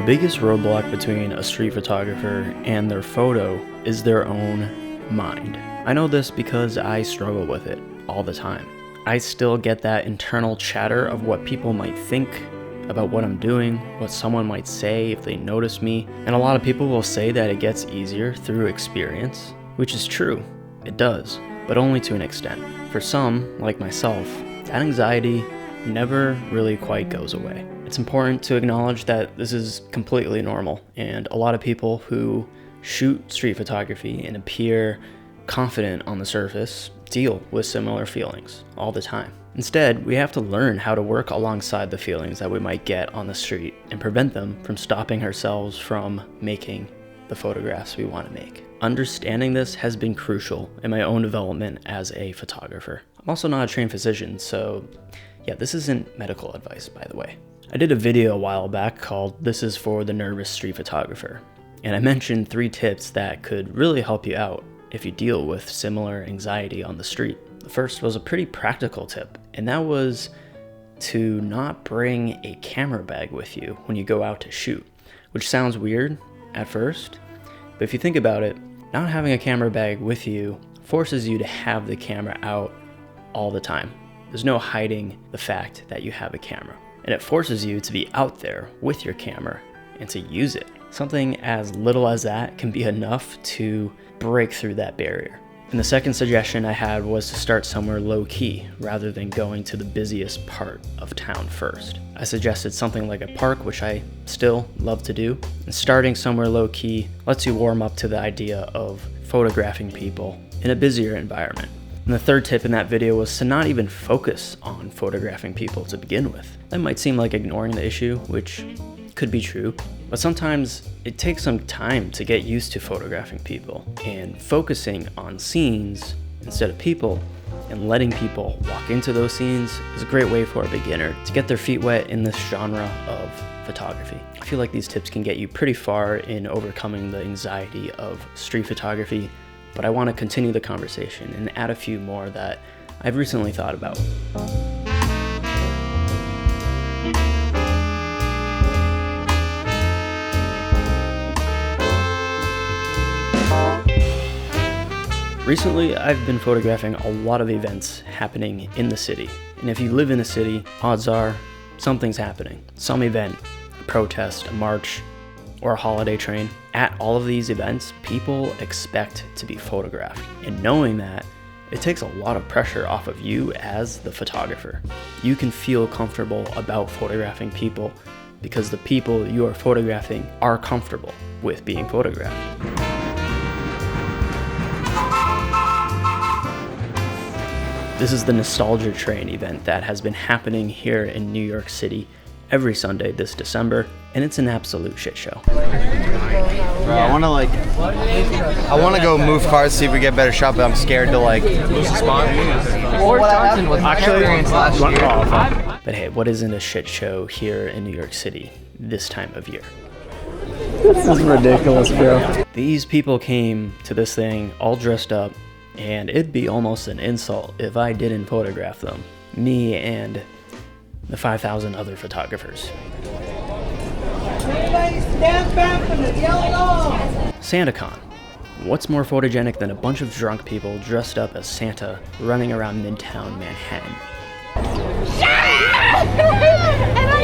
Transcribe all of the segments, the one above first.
The biggest roadblock between a street photographer and their photo is their own mind. I know this because I struggle with it all the time. I still get that internal chatter of what people might think about what I'm doing, what someone might say if they notice me, and a lot of people will say that it gets easier through experience, which is true, it does, but only to an extent. For some, like myself, that anxiety never really quite goes away. It's important to acknowledge that this is completely normal, and a lot of people who shoot street photography and appear confident on the surface deal with similar feelings all the time. Instead, we have to learn how to work alongside the feelings that we might get on the street and prevent them from stopping ourselves from making the photographs we want to make. Understanding this has been crucial in my own development as a photographer. I'm also not a trained physician, so yeah, this isn't medical advice, by the way. I did a video a while back called "This is for the Nervous Street Photographer," and I mentioned 3 tips that could really help you out if you deal with similar anxiety on the street. The first was a pretty practical tip, and that was to not bring a camera bag with you when you go out to shoot, which sounds weird at first, but if you think about it, not having a camera bag with you forces you to have the camera out all the time. There's no hiding the fact that you have a camera, and it forces you to be out there with your camera and to use it. Something as little as that can be enough to break through that barrier. And the second suggestion I had was to start somewhere low-key rather than going to the busiest part of town first. I suggested something like a park, which I still love to do, and starting somewhere low-key lets you warm up to the idea of photographing people in a busier environment. And the third tip in that video was to not even focus on photographing people to begin with. That might seem like ignoring the issue, which could be true, but sometimes it takes some time to get used to photographing people, and focusing on scenes instead of people and letting people walk into those scenes is a great way for a beginner to get their feet wet in this genre of photography. I feel like these tips can get you pretty far in overcoming the anxiety of street photography, but I want to continue the conversation and add a few more that I've recently thought about. Recently, I've been photographing a lot of events happening in the city. And if you live in a city, odds are something's happening. Some event, a protest, a march, or a holiday train. At all of these events, people expect to be photographed. And knowing that, it takes a lot of pressure off of you as the photographer. You can feel comfortable about photographing people because the people you are photographing are comfortable with being photographed. This is the Nostalgia Train event that has been happening here in New York City every Sunday this December, and it's an absolute shit show. Bro, I want to go move cars, see if we get better shot, but I'm scared to lose the spot. But hey, what isn't a shit show here in New York City this time of year? This is ridiculous, bro. These people came to this thing all dressed up, and it'd be almost an insult if I didn't photograph them, me and the 5,000 other photographers. SantaCon. What's more photogenic than a bunch of drunk people dressed up as Santa running around Midtown Manhattan?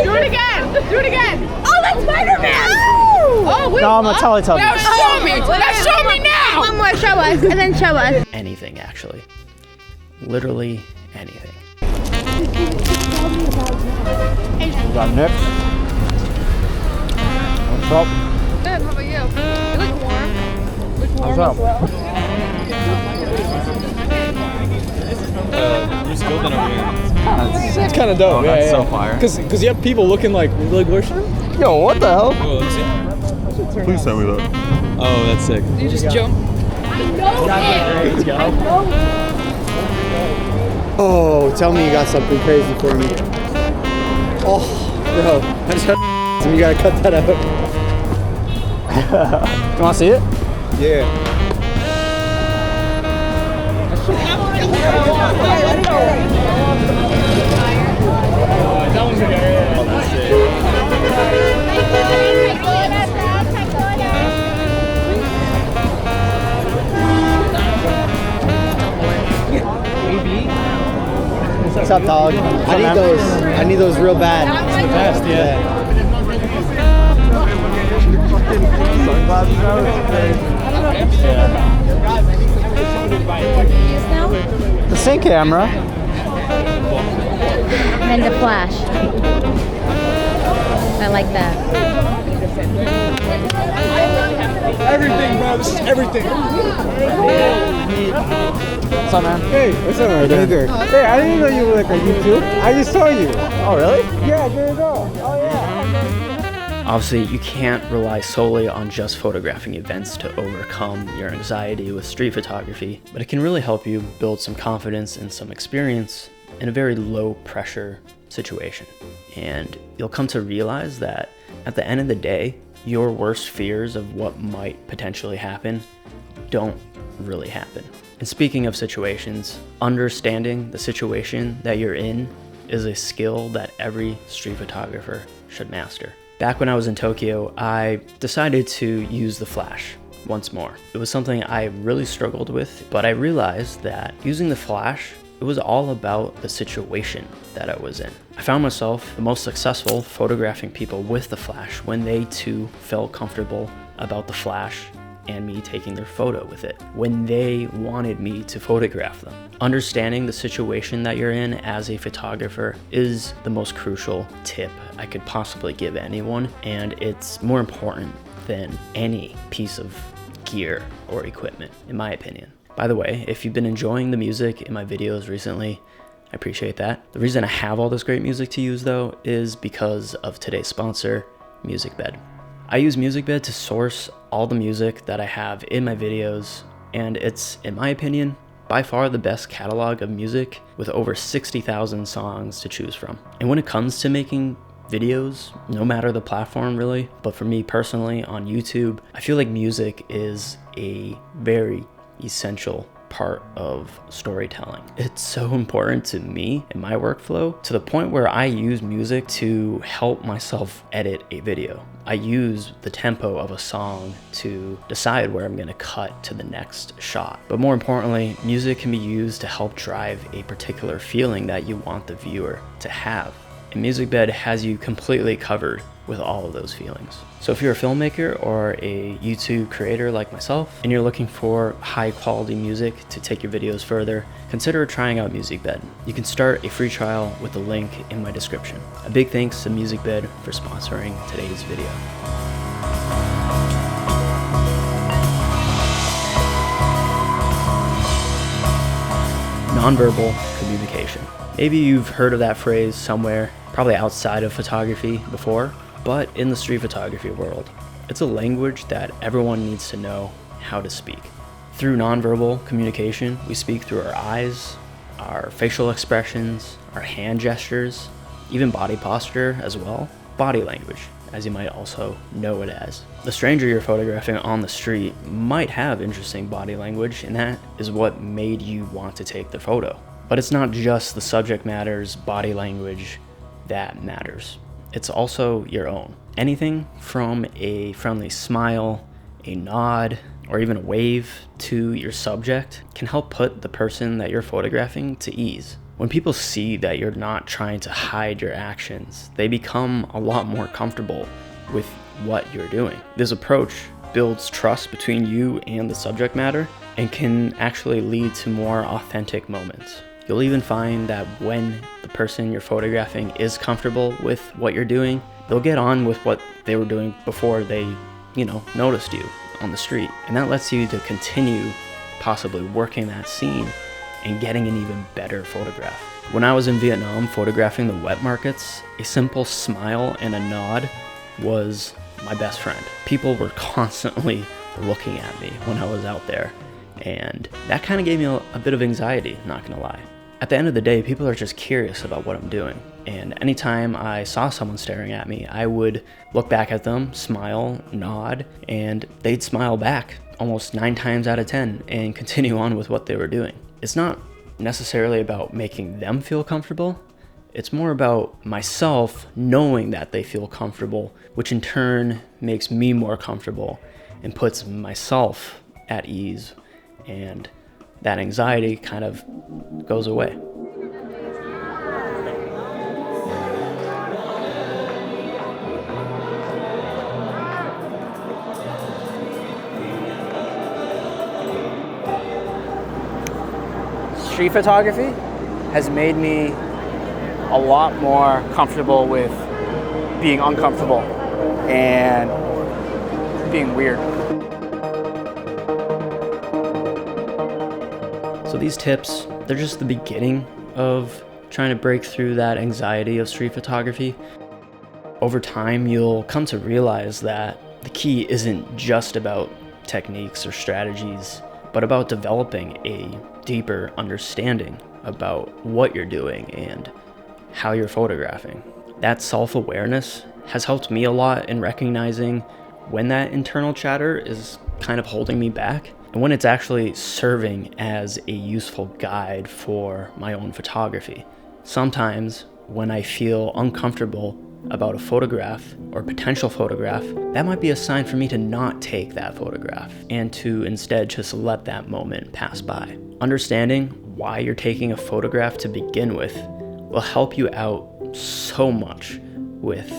Do it again! Do it again! Oh, that's Spider-Man! Oh, wait, No, I'm gonna tell you. Now show me! Now show me now! One more, show us, and then show us. Anything, actually. Literally anything. We got Nick. What's up? Good, how about you? You look warm. You look warm What's up? as well. Who's building over here? It's kind of dope. That's so fire. Because you have people looking like where's Yo, what the hell? Oh, let me see. Please tell me that. Oh, that's sick. You just jump. Let's go. Oh, tell me you got something crazy for me. Oh, bro, I just heard so you gotta cut that out. You want to see it? Yeah. That one's good. What's up, dog? I need those. I need those real bad. It's the best, yeah. The same camera. And the flash. I like that. Everything, bro. This is everything. What's up, man? Hey, what's up, man? Hey, I didn't know you were like on YouTube. I just saw you. Oh, really? Yeah, there you go. Oh, yeah. Obviously, you can't rely solely on just photographing events to overcome your anxiety with street photography, but it can really help you build some confidence and some experience in a very low pressure situation. And you'll come to realize that at the end of the day, your worst fears of what might potentially happen don't really happen. And speaking of situations, understanding the situation that you're in is a skill that every street photographer should master. Back when I was in Tokyo, I decided to use the flash once more. It was something I really struggled with, but I realized that using the flash, it was all about the situation that I was in. I found myself the most successful photographing people with the flash when they too felt comfortable about the flash and me taking their photo with it, when they wanted me to photograph them. Understanding the situation that you're in as a photographer is the most crucial tip I could possibly give anyone, and it's more important than any piece of gear or equipment, in my opinion. By the way, if you've been enjoying the music in my videos recently, I appreciate that. The reason I have all this great music to use though is because of today's sponsor, MusicBed. I use MusicBed to source all the music that I have in my videos, and it's, in my opinion, by far the best catalog of music with over 60,000 songs to choose from. And when it comes to making videos, no matter the platform really, but for me personally on YouTube, I feel like music is a very essential part of storytelling. It's so important to me in my workflow to the point where I use music to help myself edit a video. I use the tempo of a song to decide where I'm going to cut to the next shot. But more importantly, music can be used to help drive a particular feeling that you want the viewer to have. And MusicBed has you completely covered with all of those feelings. So if you're a filmmaker or a YouTube creator like myself, and you're looking for high quality music to take your videos further, consider trying out MusicBed. You can start a free trial with the link in my description. A big thanks to MusicBed for sponsoring today's video. Nonverbal communication. Maybe you've heard of that phrase somewhere, probably outside of photography before, but in the street photography world, it's a language that everyone needs to know how to speak. Through nonverbal communication, we speak through our eyes, our facial expressions, our hand gestures, even body posture as well, body language, as you might also know it as. The stranger you're photographing on the street might have interesting body language, and that is what made you want to take the photo. But it's not just the subject matter's body language that matters. It's also your own. Anything from a friendly smile, a nod, or even a wave to your subject can help put the person that you're photographing to ease. When people see that you're not trying to hide your actions, they become a lot more comfortable with what you're doing. This approach builds trust between you and the subject matter and can actually lead to more authentic moments. You'll even find that when the person you're photographing is comfortable with what you're doing, they'll get on with what they were doing before they, noticed you on the street. And that lets you to continue possibly working that scene and getting an even better photograph. When I was in Vietnam photographing the wet markets, a simple smile and a nod was my best friend. People were constantly looking at me when I was out there, and that kind of gave me a bit of anxiety, not gonna lie. At the end of the day, people are just curious about what I'm doing. And anytime I saw someone staring at me, I would look back at them, smile, nod, and they'd smile back almost 9 times out of 10 and continue on with what they were doing. It's not necessarily about making them feel comfortable. It's more about myself knowing that they feel comfortable, which in turn makes me more comfortable and puts myself at ease, and that anxiety kind of goes away. street photography has made me a lot more comfortable with being uncomfortable and being weird. So these tips, they're just the beginning of trying to break through that anxiety of street photography. Over time, you'll come to realize that the key isn't just about techniques or strategies, but about developing a deeper understanding about what you're doing and how you're photographing. That self-awareness has helped me a lot in recognizing when that internal chatter is kind of holding me back and when it's actually serving as a useful guide for my own photography. Sometimes when I feel uncomfortable about a photograph or potential photograph, that might be a sign for me to not take that photograph and to instead just let that moment pass by. Understanding why you're taking a photograph to begin with will help you out so much with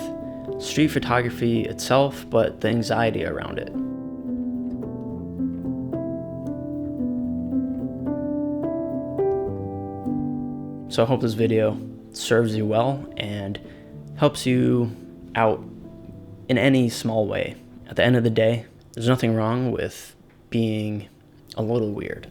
street photography itself, but the anxiety around it. So I hope this video serves you well and helps you out in any small way. At the end of the day, there's nothing wrong with being a little weird.